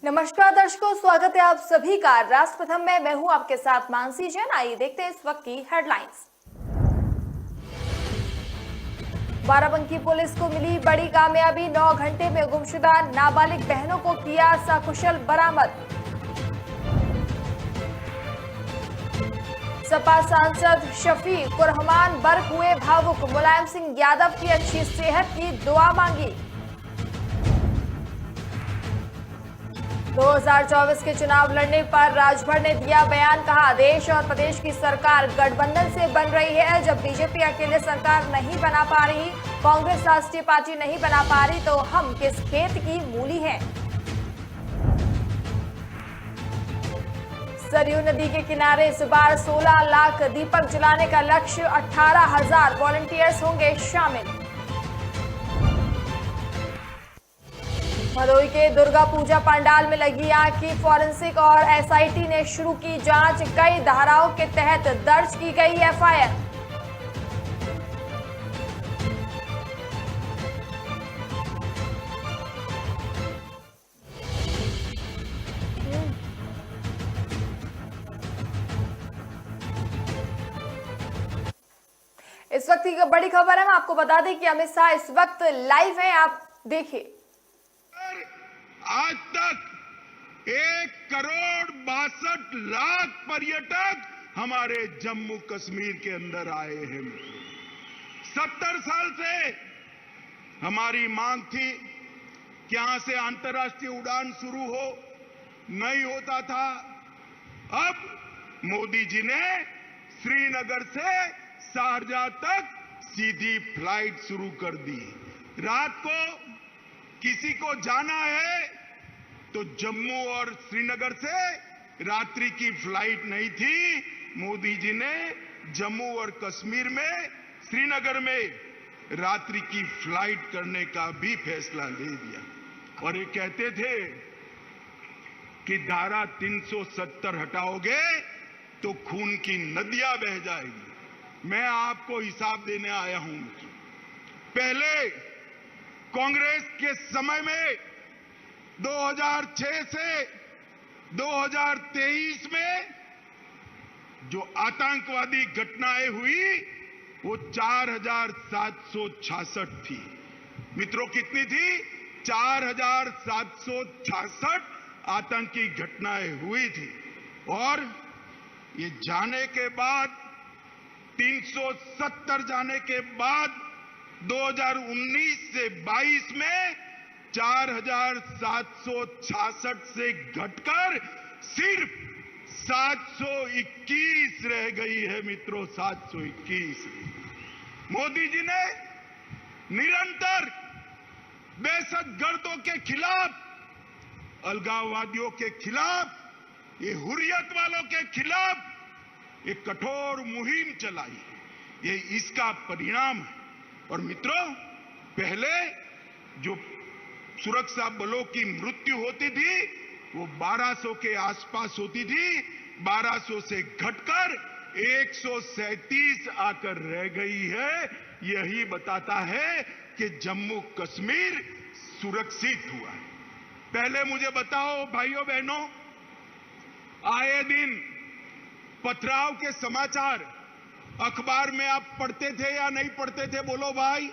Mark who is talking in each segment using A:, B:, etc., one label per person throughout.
A: नमस्कार दर्शकों, स्वागत है आप सभी का राष्ट्र प्रथम में। मैं हूं आपके साथ मानसी जैन। आइए देखते हैं इस वक्त की हेडलाइंस। बाराबंकी पुलिस को मिली बड़ी कामयाबी। 9 घंटे में गुमशुदा नाबालिग बहनों को किया सकुशल बरामद। सपा सांसद शफीक रहमान बर्क हुए भावुक। मुलायम सिंह यादव की अच्छी सेहत की दुआ मांगी। 2024 के चुनाव लड़ने पर राजभर ने दिया बयान। कहा, देश और प्रदेश की सरकार गठबंधन से बन रही है। जब बीजेपी अकेले सरकार नहीं बना पा रही, कांग्रेस राष्ट्रीय पार्टी नहीं बना पा रही, तो हम किस खेत की मूली हैं। सरयू नदी के किनारे इस बार 16 लाख दीपक जलाने का लक्ष्य। 18,000 वॉलंटियर्स होंगे शामिल। भदोही के दुर्गा पूजा पंडाल में लगी आग की फॉरेंसिक और एसआईटी ने शुरू की जांच। कई धाराओं के तहत दर्ज की गई एफआईआर। इस वक्त की बड़ी खबर है, मैं आपको बता दें कि अमित शाह इस वक्त लाइव है, आप देखिए।
B: आज तक 1,62,00,000 पर्यटक हमारे जम्मू कश्मीर के अंदर आए हैं। 70 साल से हमारी मांग थी कि यहां से अंतर्राष्ट्रीय उड़ान शुरू हो, नहीं होता था। अब मोदी जी ने श्रीनगर से शारजाह तक सीधी फ्लाइट शुरू कर दी। रात को किसी को जाना है तो जम्मू और श्रीनगर से रात्रि की फ्लाइट नहीं थी। मोदी जी ने जम्मू और कश्मीर में, श्रीनगर में रात्रि की फ्लाइट करने का भी फैसला ले दिया। और ये कहते थे कि धारा 370 हटाओगे तो खून की नदियां बह जाएगी। मैं आपको हिसाब देने आया हूं। पहले कांग्रेस के समय में 2006 से 2023 में जो आतंकवादी घटनाएं हुई वो 4,766 थी। मित्रों, कितनी थी? 4,766 आतंकी घटनाएं हुई थी। और ये जाने के बाद 370 जाने के बाद 2019 से 22 में 4,766 से घटकर सिर्फ 721 रह गई है। मित्रों, 721। मोदी जी ने निरंतर दहशतगर्दों के खिलाफ, अलगाववादियों के खिलाफ, ये हुर्रियत वालों के खिलाफ एक कठोर मुहिम चलाई। ये इसका परिणाम है। और मित्रों, पहले जो सुरक्षा बलों की मृत्यु होती थी वो 1200 के आसपास होती थी। 1200 से घटकर 137 आकर रह गई है। यही बताता है कि जम्मू कश्मीर सुरक्षित हुआ है। पहले मुझे बताओ भाइयों बहनों, आए दिन पथराव के समाचार अखबार में आप पढ़ते थे या नहीं पढ़ते थे? बोलो भाई,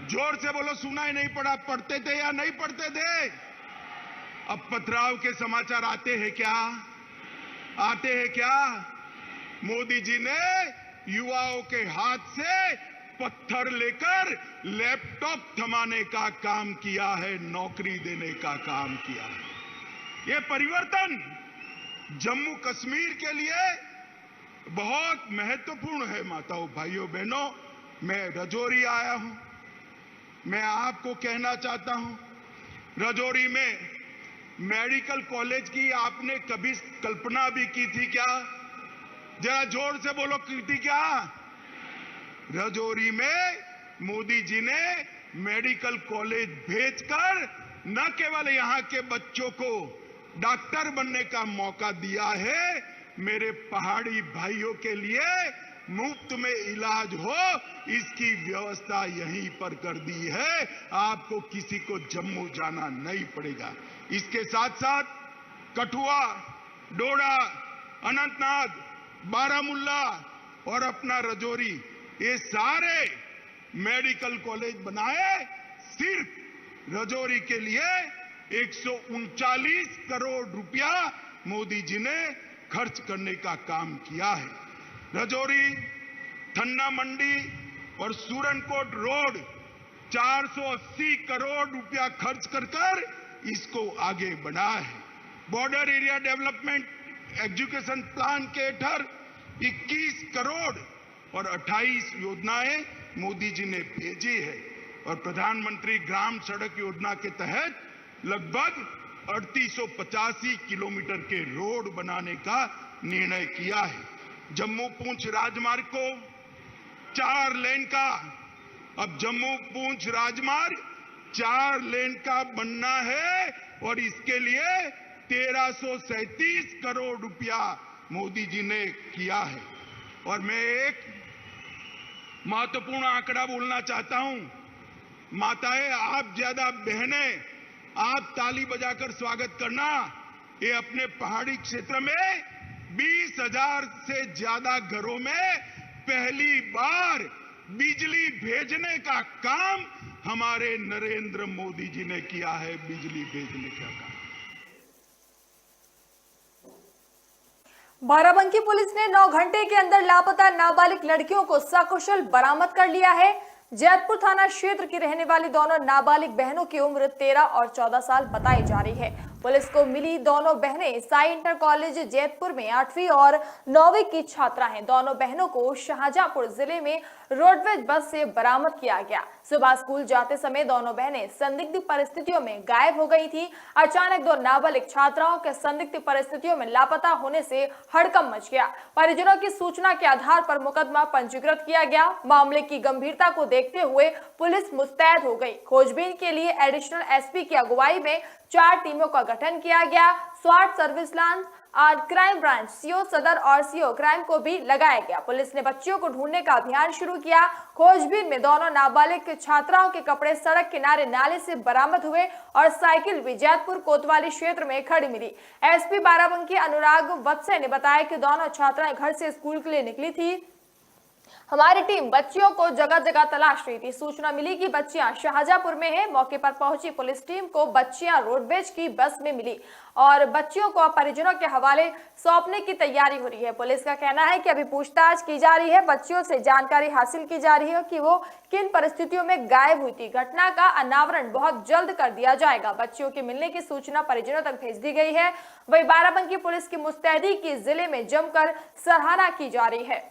B: जोर से बोलो। सुना ही नहीं पड़ा? पढ़ते थे या नहीं पढ़ते थे? अब पथराव के समाचार आते हैं क्या? आते हैं क्या? मोदी जी ने युवाओं के हाथ से पत्थर लेकर लैपटॉप थमाने का काम किया है, नौकरी देने का काम किया है। ये परिवर्तन जम्मू कश्मीर के लिए बहुत महत्वपूर्ण है। माताओं, भाइयों, बहनों, मैं रजौरी आया हूं। मैं आपको कहना चाहता हूं, रजौरी में मेडिकल कॉलेज की आपने कभी कल्पना भी की थी क्या? जरा जोर से बोलो, की थी क्या? रजौरी में मोदी जी ने मेडिकल कॉलेज भेजकर न केवल यहां के बच्चों को डॉक्टर बनने का मौका दिया है, मेरे पहाड़ी भाइयों के लिए मुफ्त में इलाज हो, इसकी व्यवस्था यहीं पर कर दी है। आपको किसी को जम्मू जाना नहीं पड़ेगा। इसके साथ साथ कठुआ, डोडा, अनंतनाग, बारामुल्ला और अपना रजौरी, ये सारे मेडिकल कॉलेज बनाए। सिर्फ रजौरी के लिए 139 करोड़ रुपया मोदी जी ने खर्च करने का काम किया है। रजौरी, थन्ना मंडी और सूरनकोट रोड 480 करोड़ रुपया खर्च कर इसको आगे बढ़ाया है। Border area development education plan के तहत 21 करोड़ और 28 योजनाएं मोदी जी ने भेजी है और प्रधानमंत्री ग्राम सड़क योजना के तहत लगभग 3885 किलोमीटर के रोड बनाने का निर्णय किया है। जम्मू पूंछ राजमार्ग को 4 लेन का, अब जम्मू पूंछ राजमार्ग 4 लेन का बनना है और इसके लिए 1337 करोड़ रुपया मोदी जी ने किया है। और मैं एक महत्वपूर्ण आंकड़ा बोलना चाहता हूं। माताएं, आप ज्यादा बहनें, आप ताली बजाकर स्वागत करना। ये अपने पहाड़ी क्षेत्र में 20,000 से ज्यादा घरों में पहली बार बिजली भेजने का काम हमारे नरेंद्र मोदी जी ने किया है। बिजली भेजने का काम।
A: बाराबंकी पुलिस ने 9 घंटे के अंदर लापता नाबालिग लड़कियों को सकुशल बरामद कर लिया है। जैतपुर थाना क्षेत्र की रहने वाली दोनों नाबालिग बहनों की उम्र 13 और 14 साल बताई जा रही है। पुलिस को मिली दोनों बहनें साई इंटर कॉलेज जैतपुर में 8वीं और 9वीं की छात्रा हैं। दोनों बहनों को शाहजहांपुर जिले में रोडवेज बस से बरामद किया गया। सुबह स्कूल जाते समय दोनों बहनें संदिग्ध परिस्थितियों में गायब हो गई थी। अचानक 2 नाबालिग छात्राओं के संदिग्ध परिस्थितियों में लापता होने से हड़कंप मच गया। परिजनों की सूचना के आधार पर मुकदमा पंजीकृत किया गया। मामले की गंभीरता को देखते हुए पुलिस मुस्तैद हो गई। खोजबीन के लिए एडिशनल एसपी की अगुवाई में 4 टीमों का गठन किया गया। स्वाट सर्विलांस, क्राइम ब्रांच, सीओ सदर और सीओ क्राइम को भी लगाया गया। पुलिस ने बच्चियों को ढूंढने का अभियान शुरू किया। खोजबीन में दोनों नाबालिग छात्राओं के कपड़े सड़क किनारे नाले से बरामद हुए और साइकिल भी जैतपुर कोतवाली क्षेत्र में खड़ी मिली। एसपी बाराबंकी अनुराग वत्से ने बताया कि दोनों छात्राएं घर से स्कूल के लिए निकली थी। हमारी टीम बच्चियों को जगह जगह तलाश रही थी। सूचना मिली कि बच्चियां शाहजहांपुर में हैं। मौके पर पहुंची पुलिस टीम को बच्चियां रोडवेज की बस में मिली और बच्चियों को परिजनों के हवाले सौंपने की तैयारी हो रही है। पुलिस का कहना है कि अभी पूछताछ की जा रही है। बच्चियों से जानकारी हासिल की जा रही है कि वो किन परिस्थितियों में गायब हुई थी। घटना का अनावरण बहुत जल्द कर दिया जाएगा। बच्चियों के मिलने की सूचना परिजनों तक भेज दी गई है। वहीं बाराबंकी पुलिस की मुस्तैदी की जिले में जमकर सराहना की जा रही है।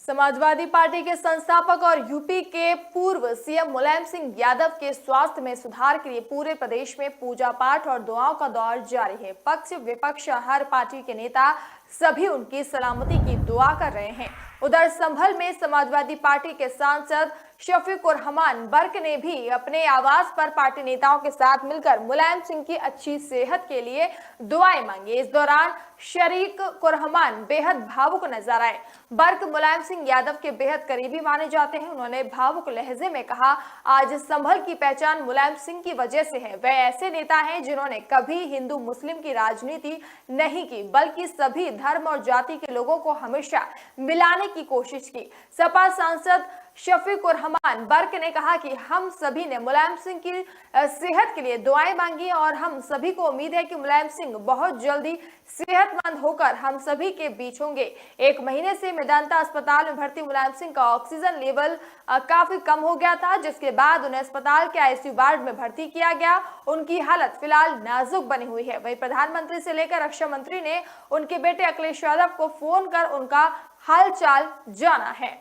A: समाजवादी पार्टी के संस्थापक और यूपी के पूर्व सीएम मुलायम सिंह यादव के स्वास्थ्य में सुधार के लिए पूरे प्रदेश में पूजा पाठ और दुआओं का दौर जारी है। पक्ष विपक्ष हर पार्टी के नेता सभी उनकी सलामती की दुआ कर रहे हैं। उधर संभल में समाजवादी पार्टी के सांसद शफीकुर रहमान बर्क ने भी अपने आवास पर पार्टी नेताओं के साथ मिलकर मुलायम सिंह की अच्छी सेहत के लिए दुआएं मांगी। इस दौरान शरीक रहमान बेहद भावुक नजर आए। बर्क मुलायम सिंह यादव के बेहद करीबी माने जाते हैं। उन्होंने भावुक लहजे में कहा, आज संभल की पहचान मुलायम सिंह की वजह से है। वे ऐसे नेता हैं जिन्होंने कभी हिंदू मुस्लिम की राजनीति नहीं की, बल्कि सभी धर्म और जाति के लोगों को हमेशा मिलाने की कोशिश की। सपा सांसद शफीकुर रहमान बर्क ने कहा कि हम सभी ने मुलायम सिंह की सेहत के लिए दुआएं मांगी और हम सभी को उम्मीद है कि मुलायम सिंह बहुत जल्दी सेहतमंद होकर हम सभी के बीच होंगे। 1 महीने से मेदांता अस्पताल में भर्ती मुलायम सिंह का ऑक्सीजन लेवल काफी कम हो गया था, जिसके बाद उन्हें अस्पताल के आईसीयू वार्ड में भर्ती किया गया। उनकी हालत फिलहाल नाजुक बनी हुई है। वहीं प्रधानमंत्री से लेकर रक्षा मंत्री ने उनके बेटे अखिलेश यादव को फोन कर उनका हालचाल जाना है।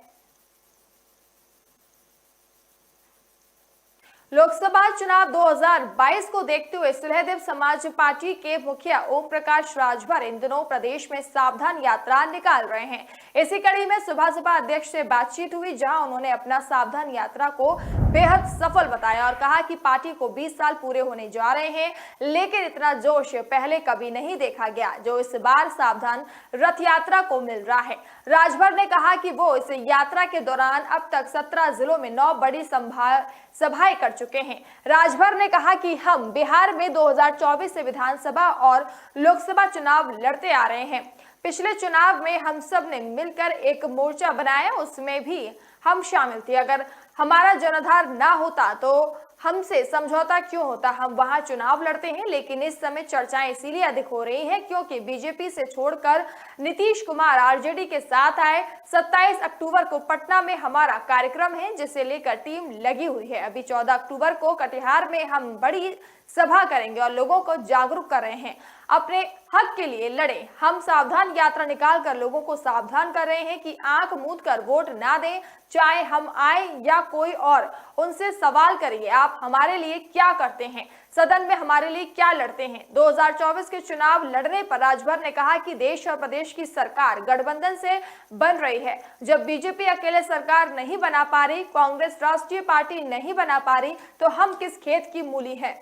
A: लोकसभा चुनाव 2022 को देखते हुए सुलहदेव समाज पार्टी के मुखिया ओम प्रकाश राजभर इन दिनों प्रदेश में सावधान यात्रा निकाल रहे हैं। इसी कड़ी में सुबह अध्यक्ष से बातचीत हुई, जहां उन्होंने अपना सावधान यात्रा को बेहद सफल बताया और कहा कि पार्टी को 20 साल पूरे होने जा रहे हैं, लेकिन इतना जोश पहले कभी नहीं देखा गया जो इस बार सावधान रथ यात्रा को मिल रहा है। राजभर ने कहा कि वो इस यात्रा के दौरान अब तक 17 जिलों में 9 बड़ी सभाएं कर चुके हैं। राजभर ने कहा कि हम बिहार में 2024 से विधानसभा और लोकसभा चुनाव लड़ते आ रहे हैं। पिछले चुनाव में हम सब ने मिलकर एक मोर्चा बनाया, उसमें भी हम शामिल थे। अगर हमारा जनाधार ना होता तो हमसे समझौता क्यों होता, हम वहां चुनाव लड़ते हैं। लेकिन इस समय चर्चाएं इसीलिए अधिक हो रही हैं क्योंकि बीजेपी से छोड़कर नीतीश कुमार आरजेडी के साथ आए। 27 अक्टूबर को पटना में हमारा कार्यक्रम है, जिसे लेकर टीम लगी हुई है। अभी 14 अक्टूबर को कटिहार में हम बड़ी सभा करेंगे और लोगों को जागरूक कर रहे हैं, अपने हक के लिए लड़े। हम सावधान यात्रा निकाल कर लोगों को सावधान कर रहे हैं कि आंख मूंद कर वोट ना दें, चाहे हम आए या कोई और। उनसे सवाल करिए, आप हमारे लिए क्या करते हैं, सदन में हमारे लिए क्या लड़ते हैं। 2024 के चुनाव लड़ने पर राजभर ने कहा कि देश और प्रदेश की सरकार गठबंधन से बन रही है। जब बीजेपी अकेले सरकार नहीं बना पा रही, कांग्रेस राष्ट्रीय पार्टी नहीं बना पा रही, तो हम किस खेत की मूली है।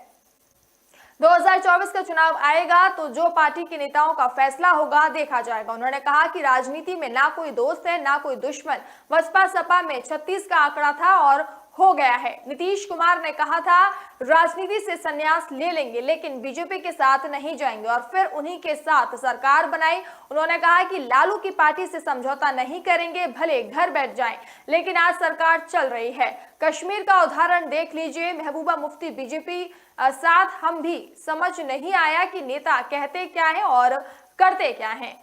A: 2024 का चुनाव आएगा तो जो पार्टी के नेताओं का फैसला होगा देखा जाएगा। उन्होंने कहा कि राजनीति में ना कोई दोस्त है ना कोई दुश्मन। बसपा सपा में 36 का आंकड़ा था और हो गया है। नीतीश कुमार ने कहा था राजनीति से संन्यास ले लेंगे, लेकिन बीजेपी के साथ नहीं जाएंगे और फिर उन्हीं के साथ सरकार बनाई। उन्होंने कहा कि लालू की पार्टी से समझौता नहीं करेंगे, भले घर बैठ जाएं, लेकिन आज सरकार चल रही है। कश्मीर का उदाहरण देख लीजिए, महबूबा मुफ्ती बीजेपी साथ हम भी समझ नहीं आया कि नेता कहते क्या है और करते क्या है।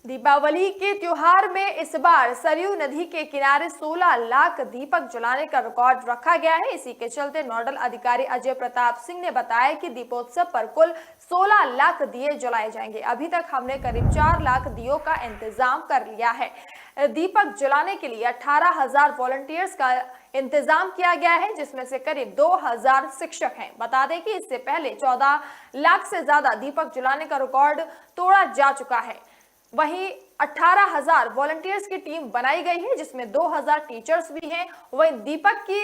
A: दीपावली के त्योहार में इस बार सरयू नदी के किनारे 16 लाख दीपक जलाने का रिकॉर्ड रखा गया है। इसी के चलते नोडल अधिकारी अजय प्रताप सिंह ने बताया कि दीपोत्सव पर कुल 16 लाख दिए जलाए जाएंगे। अभी तक हमने करीब 4 लाख दियों का इंतजाम कर लिया है। दीपक जलाने के लिए 18,000 वॉलंटियर्स का इंतजाम किया गया है, जिसमें से करीब 2,000 शिक्षक हैं। बता दें कि इससे पहले 14 लाख से ज्यादा दीपक जलाने का रिकॉर्ड तोड़ा जा चुका है। वहीं 18,000 वॉलंटियर्स की टीम बनाई गई है, जिसमें 2,000 टीचर्स भी हैं। वहीं दीपक की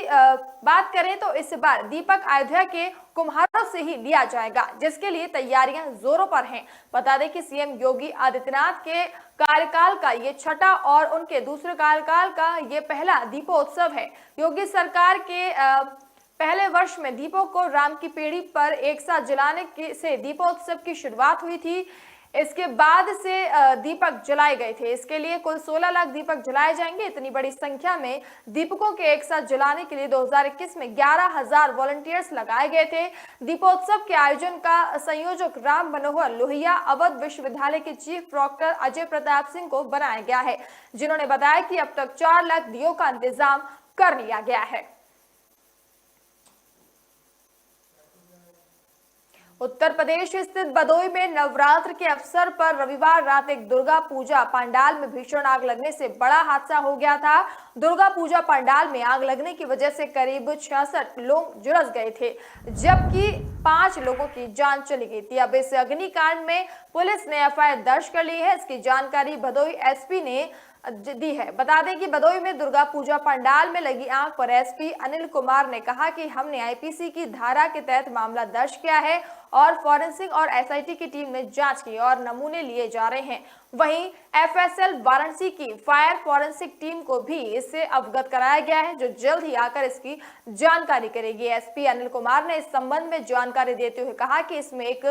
A: बात करें तो इस बार दीपक अयोध्या के कुम्हारों से ही लिया जाएगा, जिसके लिए तैयारियां जोरों पर हैं। बता दें कि सीएम योगी आदित्यनाथ के कार्यकाल का ये छठा और उनके दूसरे कार्यकाल का ये पहला दीपोत्सव है। योगी सरकार के पहले वर्ष में दीपों को राम की पीढ़ी पर एक साथ जलाने से दीपोत्सव की शुरुआत हुई थी। इसके बाद से दीपक जलाए गए थे। इसके लिए कुल 16 लाख दीपक जलाए जाएंगे। इतनी बड़ी संख्या में दीपकों के एक साथ जलाने के लिए 2021 में 11,000 वॉलंटियर्स लगाए गए थे। दीपोत्सव के आयोजन का संयोजक राम मनोहर लोहिया अवध विश्वविद्यालय के चीफ डॉक्टर अजय प्रताप सिंह को बनाया गया है, जिन्होंने बताया कि अब तक 4 लाख दियों का इंतजाम कर लिया गया है। उत्तर प्रदेश स्थित भदोई में नवरात्र के अवसर पर रविवार रात एक दुर्गा पूजा पंडाल में भीषण आग लगने से बड़ा हादसा हो गया था। दुर्गा पूजा पंडाल में आग लगने की वजह से करीब 66 लोग झुलस गए थे, जबकि 5 लोगों की जान चली गई थी। अब इस अग्निकांड में पुलिस ने एफआईआर दर्ज कर ली है। इसकी जानकारी भदोई एसपी ने दी है। बता दें कि भदोई में दुर्गा पूजा पंडाल में लगी आग पर एसपी अनिल कुमार ने कहा कि हमने आईपीसी की धारा के तहत मामला दर्ज किया है और फॉरेंसिक और एसआईटी की टीम ने जांच की और नमूने लिए जा रहे हैं। वहीं एफएसएल वाराणसी की फायर फॉरेंसिक टीम को भी इससे अवगत कराया गया है, जो जल्द ही आकर इसकी जानकारी करेगी। एसपी अनिल कुमार ने इस संबंध में जानकारी देते हुए कहा कि इसमें एक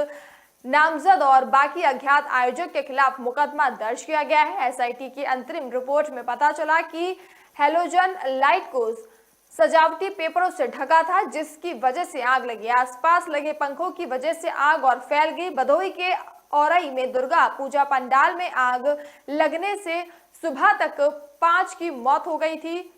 A: नामजद और बाकी अज्ञात आयोजक के खिलाफ मुकदमा दर्ज किया गया है। एसआईटी की अंतरिम रिपोर्ट में पता चला कि हैलोजन लाइट को सजावटी पेपरों से ढका था, जिसकी वजह से आग लगी। आसपास लगे पंखों की वजह से आग और फैल गई। भदोई के औरई में दुर्गा पूजा पंडाल में आग लगने से सुबह तक 5 की मौत हो गई थी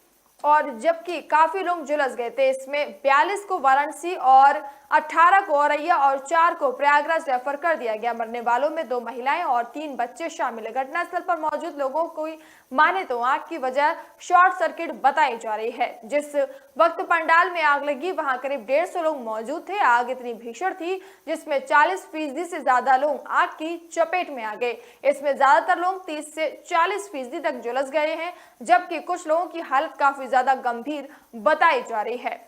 A: और जबकि काफी लोग झुलस गए थे। इसमें 42 को वाराणसी और 18 को औरैया और 4 को प्रयागराज रेफर कर दिया गया। मरने वालों में 2 महिलाएं और 3 बच्चे शामिल है। घटनास्थल पर मौजूद लोगों को माने तो आग की वजह शॉर्ट सर्किट बताई जा रही है। जिस वक्त पंडाल में आग लगी वहां करीब 150 लोग मौजूद थे। आग इतनी भीषण थी जिसमें 40% से ज्यादा लोग आग की चपेट में आ गए। इसमें ज्यादातर लोग 30 से 40% तक झुलस गए हैं, जबकि कुछ लोगों की हालत काफी ज्यादा गंभीर बताई जा रही है।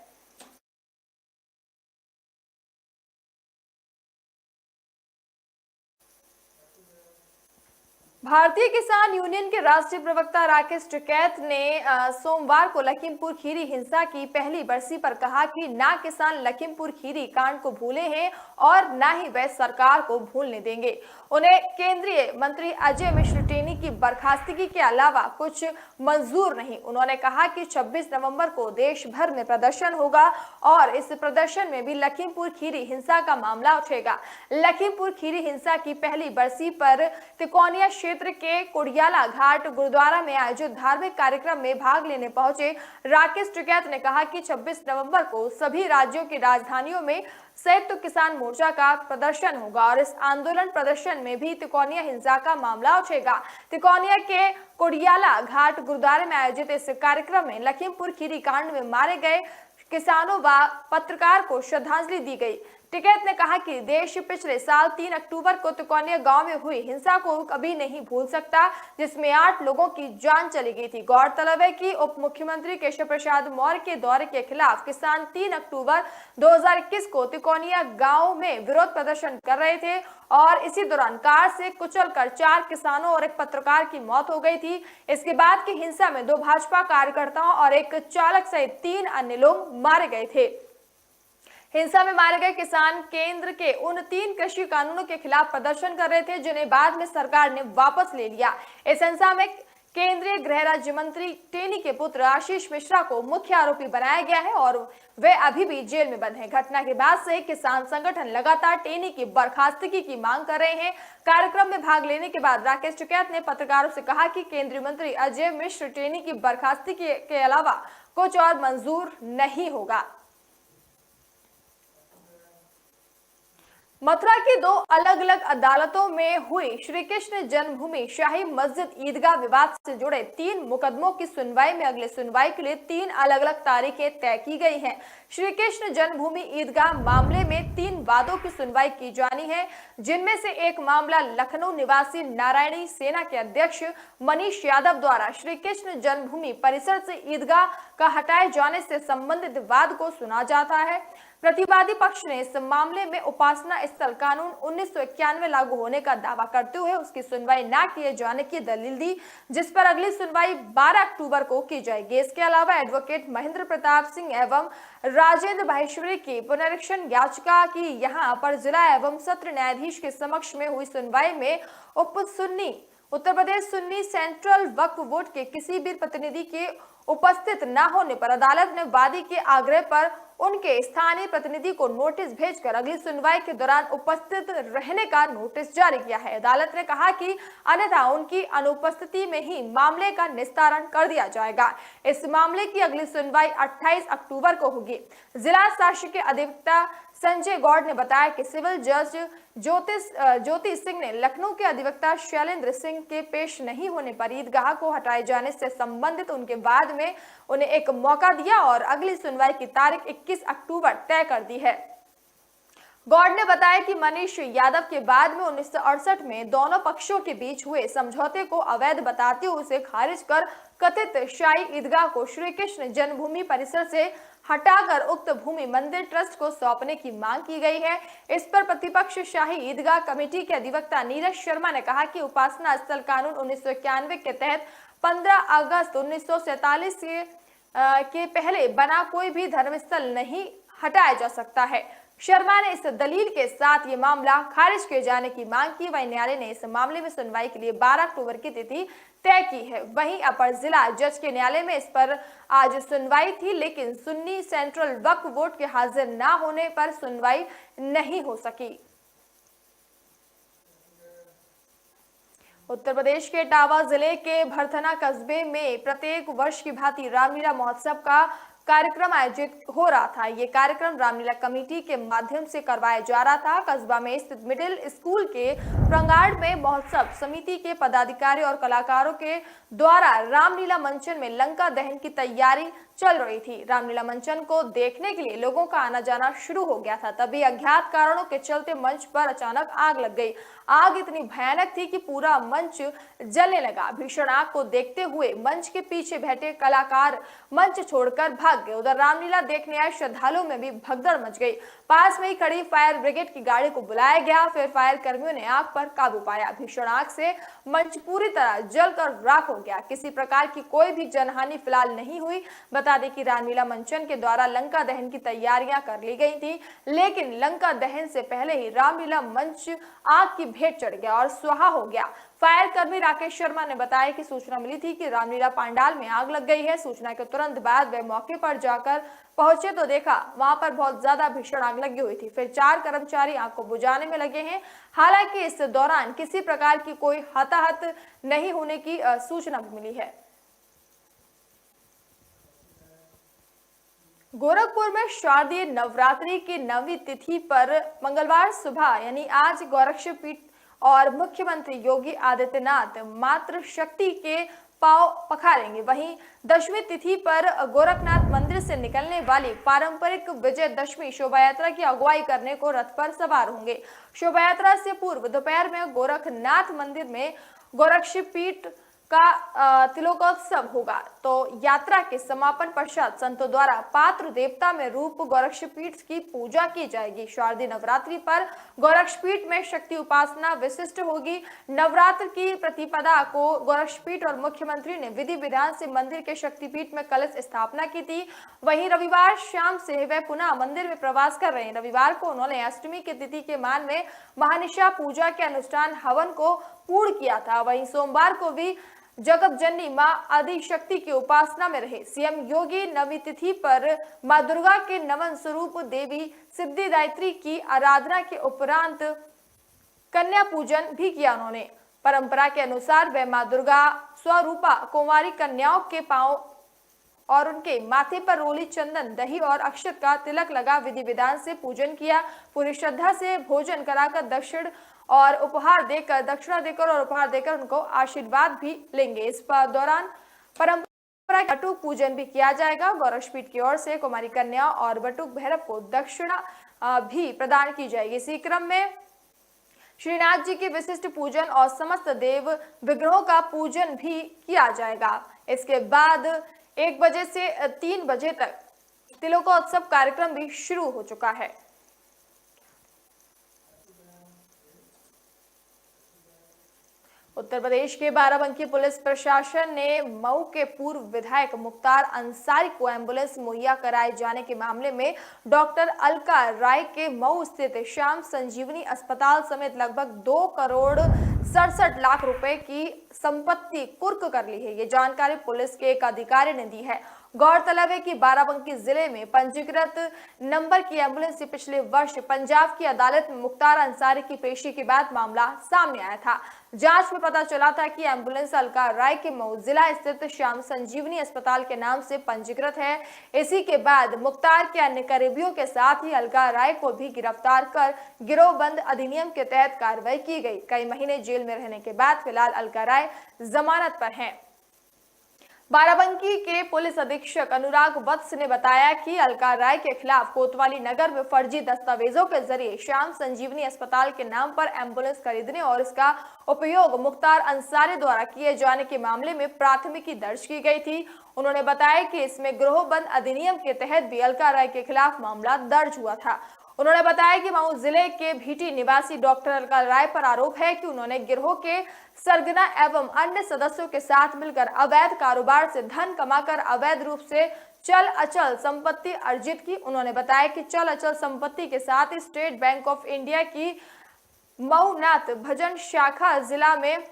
A: भारतीय किसान यूनियन के राष्ट्रीय प्रवक्ता राकेश टिकैत ने सोमवार को लखीमपुर खीरी हिंसा की पहली बरसी पर कहा कि ना किसान लखीमपुर खीरी कांड को भूले हैं और ना ही वे सरकार को भूलने देंगे। उन्हें केंद्रीय मंत्री अजय मिश्र टेनी की बर्खास्तगी के अलावा कुछ मंजूर नहीं। उन्होंने कहा कि 26 नवंबर को देश भर में प्रदर्शन होगा और इस प्रदर्शन में भी लखीमपुर खीरी हिंसा का मामला उठेगा। लखीमपुर खीरी हिंसा की पहली बरसी पर तिकोनिया क्षेत्र के कुड़ियाला घाट गुरुद्वारा में आयोजित धार्मिक कार्यक्रम में भाग लेने पहुंचे राकेश टिकैत ने कहा कि 26 नवंबर को सभी राज्यों की राजधानियों में संयुक्त किसान मोर्चा का प्रदर्शन होगा और इस आंदोलन प्रदर्शन में भी तिकोनिया हिंसा का मामला उठेगा। तिकोनिया के कुड़ियाला घाट गुरुद्वारे में आयोजित इस कार्यक्रम में लखीमपुर खीरी कांड में मारे गए किसानों व पत्रकार को श्रद्धांजलि दी गई। टिकैत ने कहा कि देश पिछले साल 3 अक्टूबर को तिकोनिया गांव में हुई हिंसा को कभी नहीं भूल सकता, जिसमें 8 लोगों की जान चली गई थी। गौरतलब है कि उप मुख्यमंत्री केशव प्रसाद मौर्य के दौरे के खिलाफ किसान 3 अक्टूबर 2021 को तिकोनिया गांव में विरोध प्रदर्शन कर रहे थे और इसी दौरान कार से कुचलकर 4 किसानों और एक पत्रकार की मौत हो गई थी। इसके बाद की हिंसा में 2 भाजपा कार्यकर्ताओं और एक चालक सहित 3 अन्य लोग मारे गए थे। हिंसा में मारे गए किसान केंद्र के उन 3 कृषि कानूनों के खिलाफ प्रदर्शन कर रहे थे जिन्हें बाद में सरकार ने वापस ले लिया। इस हिंसा में केंद्रीय गृह राज्य मंत्री टेनी के पुत्र आशीष मिश्रा को मुख्य आरोपी बनाया गया है और वे अभी भी जेल में बंद हैं। घटना के बाद से किसान संगठन लगातार टेनी की बर्खास्तगी की मांग कर रहे हैं। कार्यक्रम में भाग लेने के बाद राकेश टिकैत ने पत्रकारों से कहा कि केंद्रीय मंत्री अजय मिश्र टेनी की बर्खास्तगी के अलावा कुछ और मंजूर नहीं होगा। मथुरा की 2 अलग अलग अदालतों में हुई श्री कृष्ण जन्मभूमि शाही मस्जिद ईदगाह विवाद से जुड़े 3 मुकदमों की सुनवाई में अगले सुनवाई के लिए 3 अलग अलग तारीखें तय की गई हैं। श्री कृष्ण जन्मभूमि ईदगाह मामले में 3 वादों की सुनवाई की जानी है, जिनमें से एक मामला लखनऊ निवासी नारायणी सेना के अध्यक्ष मनीष यादव द्वारा श्री कृष्ण जन्मभूमि परिसर से ईदगाह का हटाए जाने से संबंधित वाद को सुना जाता है। प्रतिवादी पक्ष ने इस मामले में उपासना स्थल कानून 1991 लागू होने का दावा करते हुए उसकी सुनवाई न किए जाने की दलील दी, जिस पर अगली सुनवाई 12 अक्टूबर को की जाएगी। इसके अलावा एडवोकेट महेंद्र प्रताप सिंह एवं राजेंद्र माहेश्वरी की पुनरीक्षण याचिका की यहां पर जिला एवं सत्र न्यायाधीश के समक्ष में हुई सुनवाई में उत्तर प्रदेश सुन्नी सेंट्रल वक्फ बोर्ड के किसी भी प्रतिनिधि के उपस्थित न होने पर अदालत ने वादी के आग्रह पर उनके स्थानीय प्रतिनिधि को नोटिस भेजकर अगली सुनवाई के दौरान उपस्थित रहने का नोटिस जारी किया है। अदालत ने कहा कि अन्यथा उनकी अनुपस्थिति में ही मामले का निस्तारण कर दिया जाएगा। इस मामले की अगली सुनवाई 28 अक्टूबर को होगी। जिला शासकीय अधिवक्ता संजय गौड़ ने बताया कि सिविल जज ज्योति सिंह ने लखनऊ के अधिवक्ता शैलेंद्र सिंह के पेश नहीं होने पर ईदगाह को हटाए जाने से संबंधित उनके वाद में उन्हें एक मौका दिया और अगली सुनवाई की तारीख 21 अक्टूबर तय कर दी है। गौड़ ने बताया कि मनीष यादव के बाद में 1968 में दोनों पक्षों के बीच हुए समझौते को अवैध बताते हुए उसे खारिज कर कथित शाही ईदगाह को श्री कृष्ण जन्मभूमि परिसर से हटाकर उक्त भूमि मंदिर ट्रस्ट को सौंपने की मांग की गई है। इस पर प्रतिपक्ष शाही ईदगाह कमेटी के अधिवक्ता नीरज शर्मा ने कहा कि उपासना स्थल कानून 1991 के तहत 15 अगस्त 1947 के पहले बना कोई भी धर्मस्थल नहीं हटाया जा सकता है। शर्मा ने इस दलील के साथ ये मामला खारिज किए जाने की मांग की। वहीं न्यायालय ने इस मामले में सुनवाई के लिए 12 अक्टूबर की तिथि तय की है। वहीं अपर जिला जज के न्यायालय में इस पर आज सुनवाई थी, लेकिन सुन्नी सेंट्रल वक्फ बोर्ड के हाजिर न होने पर सुनवाई नहीं हो सकी। उत्तर प्रदेश के इटावा जिले के भरथना कस्बे में प्रत्येक वर्ष की भांति रामलीला महोत्सव का कार्यक्रम आयोजित हो रहा था। ये कार्यक्रम रामलीला कमेटी के माध्यम से करवाया जा रहा था। कस्बा में स्थित मिडिल स्कूल के प्रांगण में महोत्सव समिति के पदाधिकारी और कलाकारों के द्वारा रामलीला मंचन में लंका दहन की तैयारी चल रही थी। रामलीला मंचन को देखने के लिए लोगों का आना जाना शुरू हो गया था। तभी अज्ञात कारणों के चलते मंच पर अचानक आग लग गई। आग इतनी भयानक थी कि पूरा मंच जलने लगा। भीषण आग को देखते हुए मंच के पीछे बैठे कलाकार मंच छोड़कर भाग गए। उधर रामलीला देखने आए श्रद्धालुओं में भी भगदड़ मच गई। पास में ही खड़ी फायर ब्रिगेड की गाड़ी को बुलाया गया। फिर फायर कर्मियों ने आग पर काबू पाया। भीषण आग से मंच पूरी तरह जलकर राख हो गया। किसी प्रकार की कोई भी जनहानि फिलहाल नहीं हुई। बता दें कि रामलीला मंचन के द्वारा लंका दहन की तैयारियां कर ली गई थी, लेकिन लंका दहन से पहले ही रामलीला मंच आग की भेंट चढ़ गया और स्वाहा हो गया। फायर कर्मी राकेश शर्मा ने बताया कि सूचना मिली थी कि रामलीला पंडाल में आग लग गई है। सूचना के तुरंत बाद वे मौके पर जाकर पहुंचे तो देखा वहां पर बहुत ज्यादा भीषण आग लगी हुई थी। फिर 4 कर्मचारी आग को बुझाने में लगे हैं। हालांकि इस दौरान किसी प्रकार की कोई हताहत नहीं होने की सूचना मिली है। गोरखपुर में शारदीय नवरात्रि की 9वीं तिथि पर मंगलवार सुबह यानी आज गोरक्षपीठ और मुख्यमंत्री योगी आदित्यनाथ मातृ शक्ति के पांव पखारेंगे। वहीं 10वीं तिथि पर गोरखनाथ मंदिर से निकलने वाली पारंपरिक विजयदशमी शोभा यात्रा की अगुवाई करने को रथ पर सवार होंगे। शोभा यात्रा से पूर्व दोपहर में गोरखनाथ मंदिर में गोरक्षपीठ का तिलोकोत्सव होगा। तो यात्रा के समापन पश्चात संतों द्वारा पात्र देवता में रूप गोरक्षपीठ की पूजा की जाएगी। शारदीय नवरात्रि पर गोरक्षपीठ में शक्ति उपासना विशिष्ट होगी। नवरात्र की प्रतिपदा को गोरक्षपीठ और मुख्यमंत्री ने विधि विधान से मंदिर के शक्तिपीठ में कलश स्थापना की थी। वहीं रविवार शाम से वे पुनः मंदिर में प्रवास कर रहे हैं। रविवार को उन्होंने अष्टमी की तिथि के मान में महानिशा पूजा के अनुष्ठान हवन को पूर्ण किया था। वहीं सोमवार को भी जगत जननी मां आदिशक्ति की उपासना में रहे। सीएम योगी 9वीं तिथि पर मां दुर्गा के नमन स्वरूप देवी सिद्धिदात्री की आराधना के उपरांत कन्या पूजन भी किया। उन्होंने परंपरा के अनुसार वे मां दुर्गा स्वरूपा कुंवारी कन्याओं के पांव और उनके माथे पर रोली चंदन दही और अक्षत का तिलक लगा विधि विधान से पूजन किया। पूरी श्रद्धा से भोजन कराकर दक्षिणा देकर और उपहार देकर उनको आशीर्वाद भी लेंगे। इस दौरान परंपरा बटुक पूजन भी किया जाएगा। गोरक्षपीठ की ओर से कुमारी कन्या और बटुक भैरव को दक्षिणा भी प्रदान की जाएगी। इसी क्रम में श्रीनाथ जी के विशिष्ट पूजन और समस्त देव विग्रहों का पूजन भी किया जाएगा। इसके बाद 1 बजे से 3 बजे तक तिलोकोत्सव कार्यक्रम भी शुरू हो चुका है। उत्तर प्रदेश के बाराबंकी पुलिस प्रशासन ने मऊ के पूर्व विधायक मुख्तार अंसारी को एम्बुलेंस मुहैया कराए जाने के मामले में डॉक्टर अलका राय के मऊ स्थित श्याम संजीवनी अस्पताल समेत लगभग 2 करोड़ 67 लाख रुपए की संपत्ति कुर्क कर ली है। ये जानकारी पुलिस के एक अधिकारी ने दी है। गौरतलब है कि बाराबंकी जिले में पंजीकृत नंबर की एम्बुलेंस पिछले वर्ष पंजाब की अदालत में मुख्तार अंसारी की पेशी के बाद मामला सामने आया था। जांच में पता चला था कि एम्बुलेंस अलका राय के मऊ जिला स्थित श्याम संजीवनी अस्पताल के नाम से पंजीकृत है। इसी के बाद मुख्तार के अन्य करीबियों के साथ ही अलका राय को भी गिरफ्तार कर गिरोहबंद अधिनियम के तहत कार्रवाई की गई। कई महीने जेल में रहने के बाद फिलहाल अलका राय जमानत पर हैं। बाराबंकी के पुलिस अधीक्षक अनुराग वत्स ने बताया कि अलका राय के खिलाफ कोतवाली नगर में फर्जी दस्तावेजों के जरिए श्याम संजीवनी अस्पताल के नाम पर एम्बुलेंस खरीदने और इसका उपयोग मुख्तार अंसारी द्वारा किए जाने के मामले में प्राथमिकी दर्ज की गई थी। उन्होंने बताया कि इसमें गिरोहबंद अधिनियम के तहत भी अलका राय के खिलाफ मामला दर्ज हुआ था। उन्होंने बताया कि मऊ जिले के भीटी निवासी डॉक्टर अलका राय पर आरोप है कि उन्होंने गिरोह के सरगना एवं अन्य सदस्यों के साथ मिलकर अवैध कारोबार से धन कमाकर अवैध रूप से चल अचल संपत्ति अर्जित की। उन्होंने बताया कि चल अचल संपत्ति के साथ ही स्टेट बैंक ऑफ इंडिया की मऊ नाथ भजन शाखा जिला में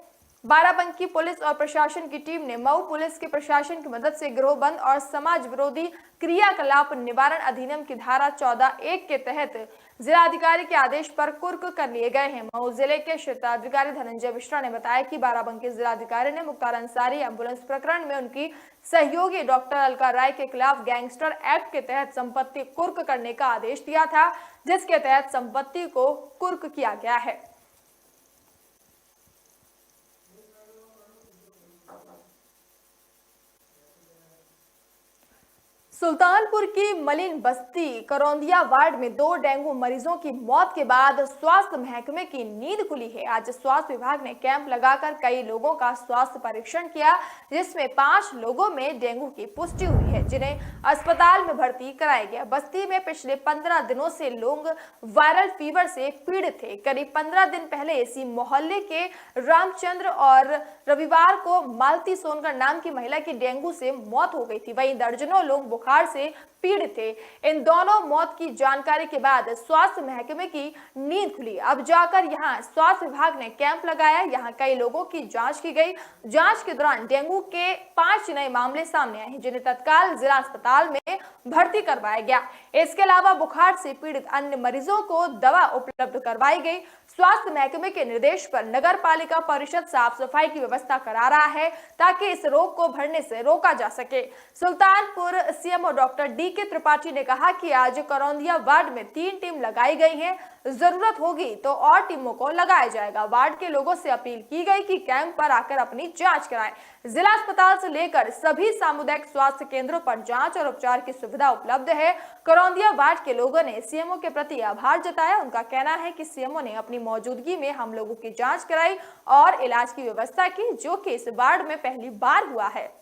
A: बाराबंकी पुलिस और प्रशासन की टीम ने मऊ पुलिस के प्रशासन की मदद से गिरोहबंद और समाज विरोधी क्रियाकलाप निवारण अधिनियम की धारा 14(1) के तहत जिलाधिकारी के आदेश पर कुर्क कर लिए गए हैं। मऊ जिले के क्षेत्राधिकारी धनंजय मिश्रा ने बताया कि बाराबंकी जिलाधिकारी ने मुख्तार अंसारी एम्बुलेंस प्रकरण में उनकी सहयोगी डॉक्टर अलका राय के खिलाफ गैंगस्टर एक्ट के तहत संपत्ति कुर्क करने का आदेश दिया था, जिसके तहत संपत्ति को कुर्क किया गया है। सुल्तानपुर की मलिन बस्ती करौंदिया वार्ड में 2 डेंगू मरीजों की मौत के बाद स्वास्थ्य महकमे की नींद खुली है। आज स्वास्थ्य विभाग ने कैंप लगाकर कई लोगों का स्वास्थ्य परीक्षण किया, जिसमें 5 लोगों में डेंगू की पुष्टि हुई है, जिन्हें अस्पताल में भर्ती कराया गया। बस्ती में पिछले 15 दिनों से लोग वायरल फीवर से पीड़ित थे। करीब 15 दिन पहले इसी मोहल्ले के रामचंद्र और रविवार को मालती सोनकर नाम की महिला की डेंगू से मौत हो गई थी। वहीं दर्जनों लोग बुखार से पीड़ित थे। इन दोनों मौत की जानकारी के बाद स्वास्थ्य महकमे की नींद खुली। अब जाकर यहां स्वास्थ्य विभाग ने कैंप लगाया। यहां कई लोगों की जांच की गई। जांच के दौरान डेंगू के 5 नए मामले सामने आए, जिन्हें तत्काल जिला अस्पताल में भर्ती करवाया गया। इसके अलावा बुखार से पीड़ित अन्य मरीजों को दवा उपलब्ध करवाई गई। स्वास्थ्य महकमे के निर्देश पर नगर पालिका परिषद साफ सफाई की व्यवस्था करा रहा है, ताकि इस रोग को बढ़ने से रोका जा सके। Sultanpur CMO doctor DK. Tripathi ने कहा कि आज करौंदिया वार्ड में 3 टीम लगाई गई है। जरूरत होगी तो और टीमों को लगाया जाएगा। वार्ड के लोगों से अपील की गई कि कैंप पर आकर अपनी जांच कराएं। जिला अस्पताल से लेकर सभी सामुदायिक स्वास्थ्य केंद्रों पर जांच और उपचार की सुविधा उपलब्ध है। करौंदिया वार्ड के लोगों ने सीएमओ के प्रति आभार जताया। उनका कहना है कि सीएमओ ने अपनी मौजूदगी में हम लोगों की जांच कराई और इलाज की व्यवस्था की, जो कि इस वार्ड में पहली बार हुआ है।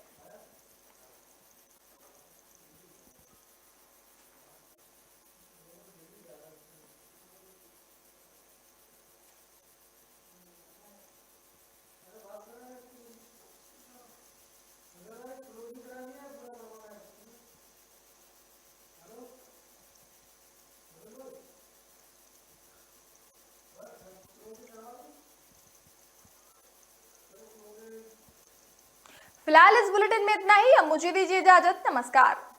A: फिलहाल इस बुलेटिन में इतना ही। अब मुझे दीजिए इजाजत। नमस्कार।